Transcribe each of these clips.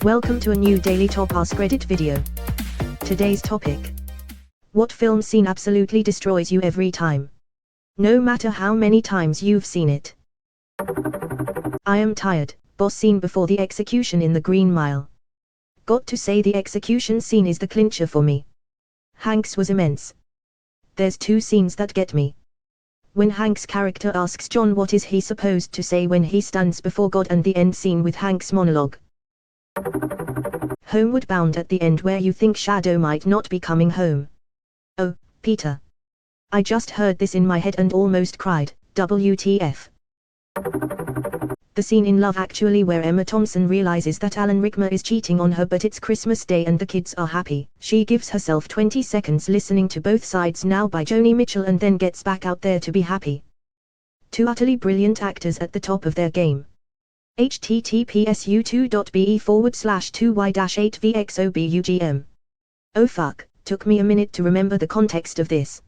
Welcome to a new Daily Top Askreddit video. Today's topic. What film scene absolutely destroys you every time? No matter how many times you've seen it. I am tired, boss scene before the execution in the Green Mile. Got to say the execution scene is the clincher for me. Hanks was immense. There's two scenes that get me. When Hank's character asks John what is he supposed to say when he stands before God, and the end scene with Hank's monologue. Homeward Bound at the end where you think Shadow might not be coming home. Oh, Peter. I just heard this in my head and almost cried, WTF. The scene in Love Actually where Emma Thompson realizes that Alan Rickman is cheating on her, but it's Christmas Day and the kids are happy. She gives herself 20 seconds listening to Both Sides Now by Joni Mitchell and then gets back out there to be happy. Two utterly brilliant actors at the top of their game. https://2y-8vxobugm. Oh fuck, took me a minute to remember the context of this.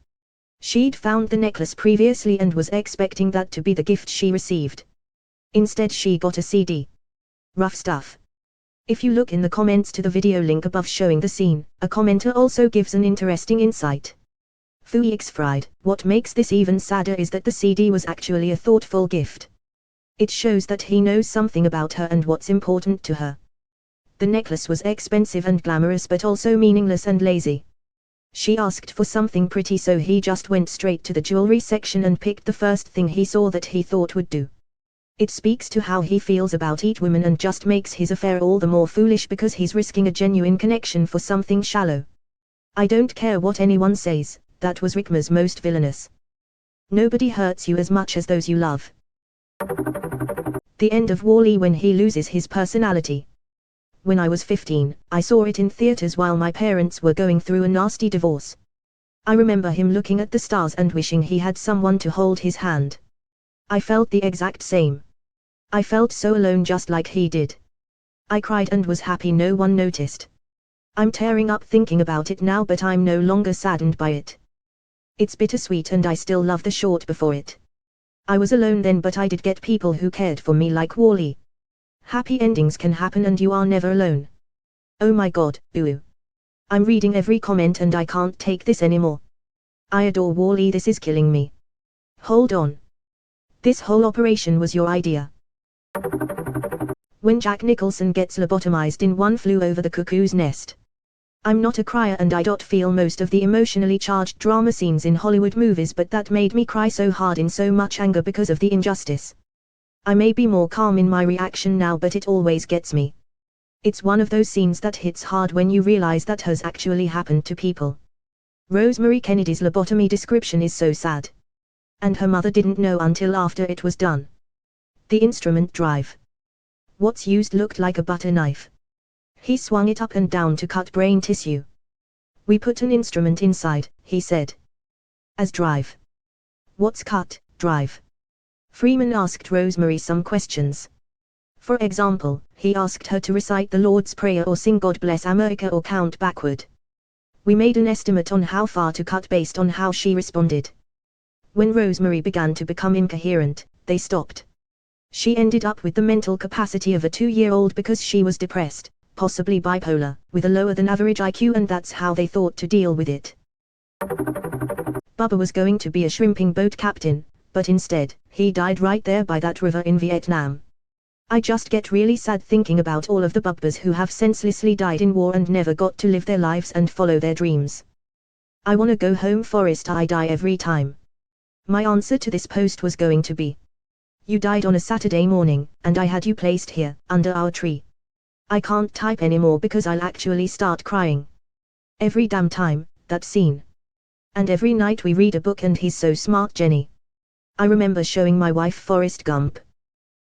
She'd found the necklace previously and was expecting that to be the gift she received. Instead she got a CD. Rough stuff. If you look in the comments to the video link above showing the scene, a commenter also gives an interesting insight. Fooix fried. What makes this even sadder is that the CD was actually a thoughtful gift. It shows that he knows something about her and what's important to her. The necklace was expensive and glamorous but also meaningless and lazy. She asked for something pretty, so he just went straight to the jewelry section and picked the first thing he saw that he thought would do. It speaks to how he feels about each woman and just makes his affair all the more foolish because he's risking a genuine connection for something shallow. I don't care what anyone says, that was Rickman's most villainous. Nobody hurts you as much as those you love. The end of Wall-E when he loses his personality. When I was 15, I saw it in theaters while my parents were going through a nasty divorce. I remember him looking at the stars and wishing he had someone to hold his hand. I felt the exact same. I felt so alone just like he did. I cried and was happy no one noticed. I'm tearing up thinking about it now, but I'm no longer saddened by it. It's bittersweet and I still love the short before it. I was alone then, but I did get people who cared for me like Wall-E. Happy endings can happen and you are never alone. Oh my god, boo. I'm reading every comment and I can't take this anymore. I adore Wall-E, this is killing me. Hold on. This whole operation was your idea. When Jack Nicholson gets lobotomized in One Flew Over the Cuckoo's Nest. I'm not a crier and I don't feel most of the emotionally charged drama scenes in Hollywood movies, but that made me cry so hard in so much anger because of the injustice. I may be more calm in my reaction now, but it always gets me. It's one of those scenes that hits hard when you realize that has actually happened to people. Rosemary Kennedy's lobotomy description is so sad. And her mother didn't know until after it was done. The instrument drive. What's used looked like a butter knife. He swung it up and down to cut brain tissue. We put an instrument inside, he said. As drive. What's cut, drive? Freeman asked Rosemary some questions. For example, he asked her to recite the Lord's Prayer or sing God Bless America or count backward. We made an estimate on how far to cut based on how she responded. When Rosemary began to become incoherent, they stopped. She ended up with the mental capacity of a 2-year-old because she was depressed, possibly bipolar, with a lower than average IQ, and that's how they thought to deal with it. Bubba was going to be a shrimping boat captain, but instead, he died right there by that river in Vietnam. I just get really sad thinking about all of the Bubbas who have senselessly died in war and never got to live their lives and follow their dreams. I wanna go home, Forrest, I die every time. My answer to this post was going to be: you died on a Saturday morning, and I had you placed here, under our tree. I can't type anymore because I'll actually start crying. Every damn time, that scene. And every night we read a book and he's so smart, Jenny. I remember showing my wife Forrest Gump.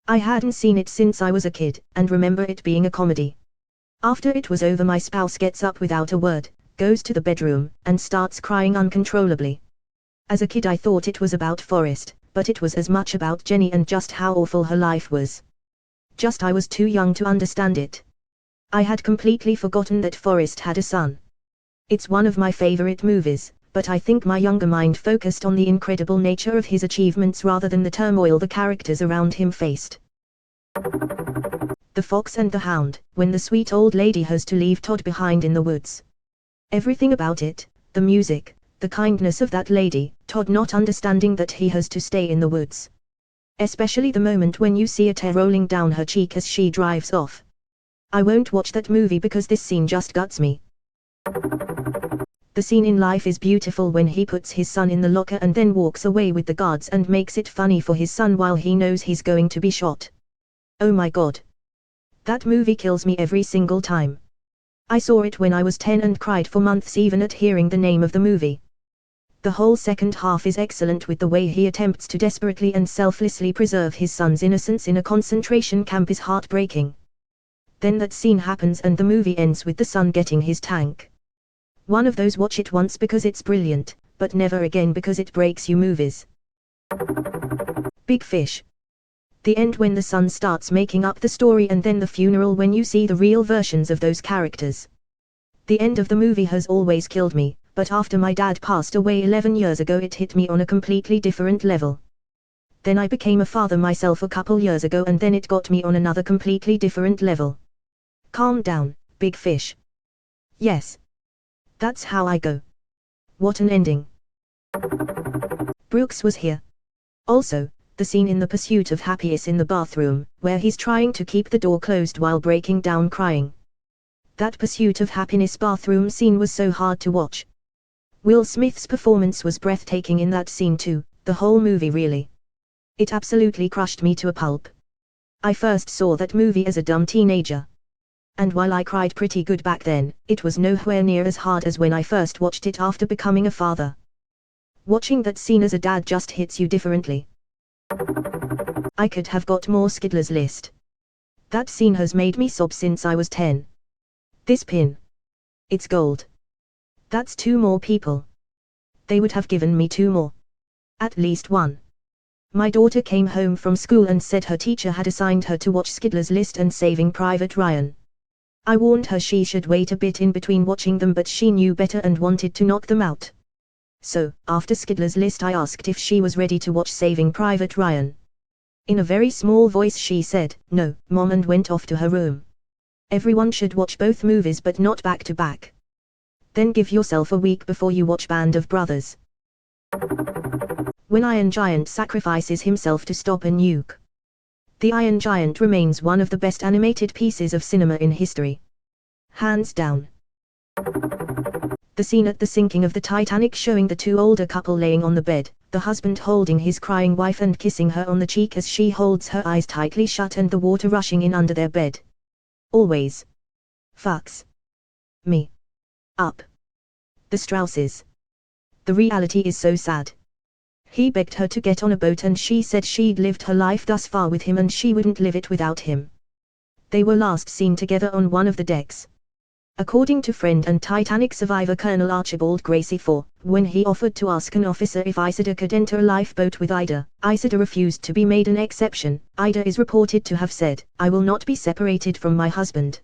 I hadn't seen it since I was a kid, and remember it being a comedy. After it was over, my spouse gets up without a word, goes to the bedroom, and starts crying uncontrollably. As a kid I thought it was about Forrest, but it was as much about Jenny and just how awful her life was. Just I was too young to understand it. I had completely forgotten that Forrest had a son. It's one of my favorite movies, but I think my younger mind focused on the incredible nature of his achievements rather than the turmoil the characters around him faced. The Fox and the Hound, when the sweet old lady has to leave Todd behind in the woods. Everything about it, the music, the kindness of that lady, Todd not understanding that he has to stay in the woods. Especially the moment when you see a tear rolling down her cheek as she drives off. I won't watch that movie because this scene just guts me. The scene in Life is Beautiful when he puts his son in the locker and then walks away with the guards and makes it funny for his son while he knows he's going to be shot. Oh my god. That movie kills me every single time. I saw it when I was 10 and cried for months even at hearing the name of the movie. The whole second half is excellent with the way he attempts to desperately and selflessly preserve his son's innocence in a concentration camp is heartbreaking. Then that scene happens and the movie ends with the son getting his tank. One of those watch it once because it's brilliant, but never again because it breaks you movies. Big Fish. The end when the son starts making up the story and then the funeral when you see the real versions of those characters. The end of the movie has always killed me, but after my dad passed away 11 years ago it hit me on a completely different level. Then I became a father myself a couple years ago and then it got me on another completely different level. Calm down, Big Fish. Yes. That's how I go. What an ending. Brooks was here. Also, the scene in The Pursuit of Happiness in the bathroom, where he's trying to keep the door closed while breaking down crying. That Pursuit of Happiness bathroom scene was so hard to watch. Will Smith's performance was breathtaking in that scene too, the whole movie really. It absolutely crushed me to a pulp. I first saw that movie as a dumb teenager. And while I cried pretty good back then, it was nowhere near as hard as when I first watched it after becoming a father. Watching that scene as a dad just hits you differently. I could have got more Schindler's List. That scene has made me sob since I was 10. This pin. It's gold. That's 2 more people. They would have given me 2 more. At least 1. My daughter came home from school and said her teacher had assigned her to watch Schindler's List and Saving Private Ryan. I warned her she should wait a bit in between watching them but she knew better and wanted to knock them out. So, after Schindler's List I asked if she was ready to watch Saving Private Ryan. In a very small voice she said, "No, Mom," and went off to her room. Everyone should watch both movies but not back to back. Then give yourself a week before you watch Band of Brothers. When Iron Giant sacrifices himself to stop a nuke. The Iron Giant remains one of the best animated pieces of cinema in history. Hands down. The scene at the sinking of the Titanic showing the 2 older couple laying on the bed, the husband holding his crying wife and kissing her on the cheek as she holds her eyes tightly shut and the water rushing in under their bed. Always. Fucks. Me. Up. The Strausses. The reality is so sad. He begged her to get on a boat and she said she'd lived her life thus far with him and she wouldn't live it without him. They were last seen together on one of the decks. According to friend and Titanic survivor Colonel Archibald Gracie IV, when he offered to ask an officer if Ida could enter a lifeboat with Ida, Ida refused to be made an exception. Ida is reported to have said, "I will not be separated from my husband.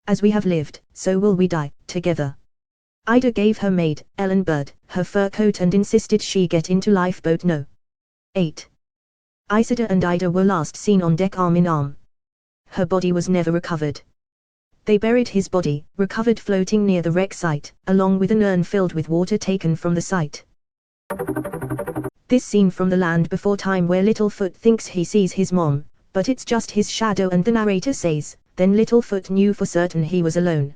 As we have lived, so will we die, together." Ida gave her maid, Ellen Bird, her fur coat and insisted she get into lifeboat No. 8. Ida and Ida were last seen on deck arm in arm. Her body was never recovered. They buried his body, recovered floating near the wreck site, along with an urn filled with water taken from the site. This scene from The Land Before Time where Littlefoot thinks he sees his mom, but it's just his shadow and the narrator says, then Littlefoot knew for certain he was alone.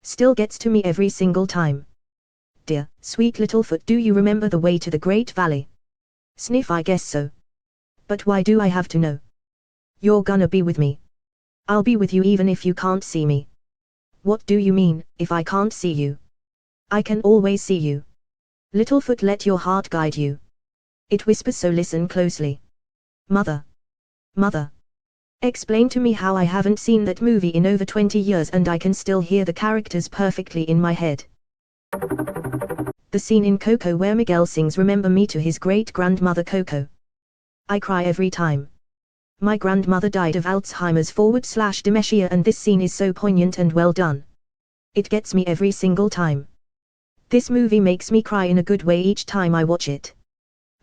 Still gets to me every single time. Dear, sweet Littlefoot, do you remember the way to the Great Valley? Sniff, I guess so. But why do I have to know? You're gonna be with me. I'll be with you even if you can't see me. What do you mean, if I can't see you? I can always see you. Littlefoot, let your heart guide you. It whispers, so listen closely. Mother. Mother. Explain to me how I haven't seen that movie in over 20 years and I can still hear the characters perfectly in my head. The scene in Coco where Miguel sings Remember Me to his great-grandmother Coco. I cry every time. My grandmother died of Alzheimer's/dementia and this scene is so poignant and well done. It gets me every single time. This movie makes me cry in a good way each time I watch it.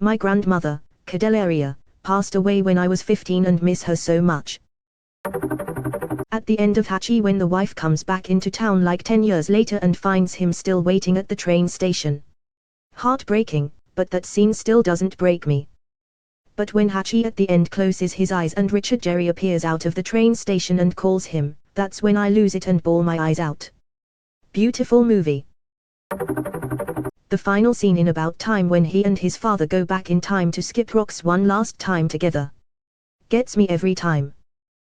My grandmother, Cadelaria, passed away when I was 15 and miss her so much. At the end of Hachi, when the wife comes back into town like 10 years later and finds him still waiting at the train station. Heartbreaking, but that scene still doesn't break me. But when Hachi at the end closes his eyes and Richard Gere appears out of the train station and calls him, that's when I lose it and bawl my eyes out. Beautiful movie. The final scene in About Time, when he and his father go back in time to skip rocks one last time together, gets me every time.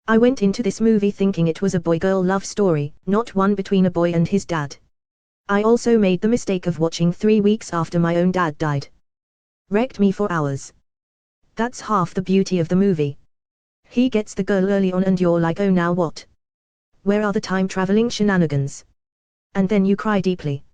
I went into this movie thinking it was a boy-girl love story, not one between a boy and his dad. I also made the mistake of watching 3 weeks after my own dad died. Wrecked me for hours. That's half the beauty of the movie. He gets the girl early on and you're like, oh now what? Where are the time-traveling shenanigans? And then you cry deeply.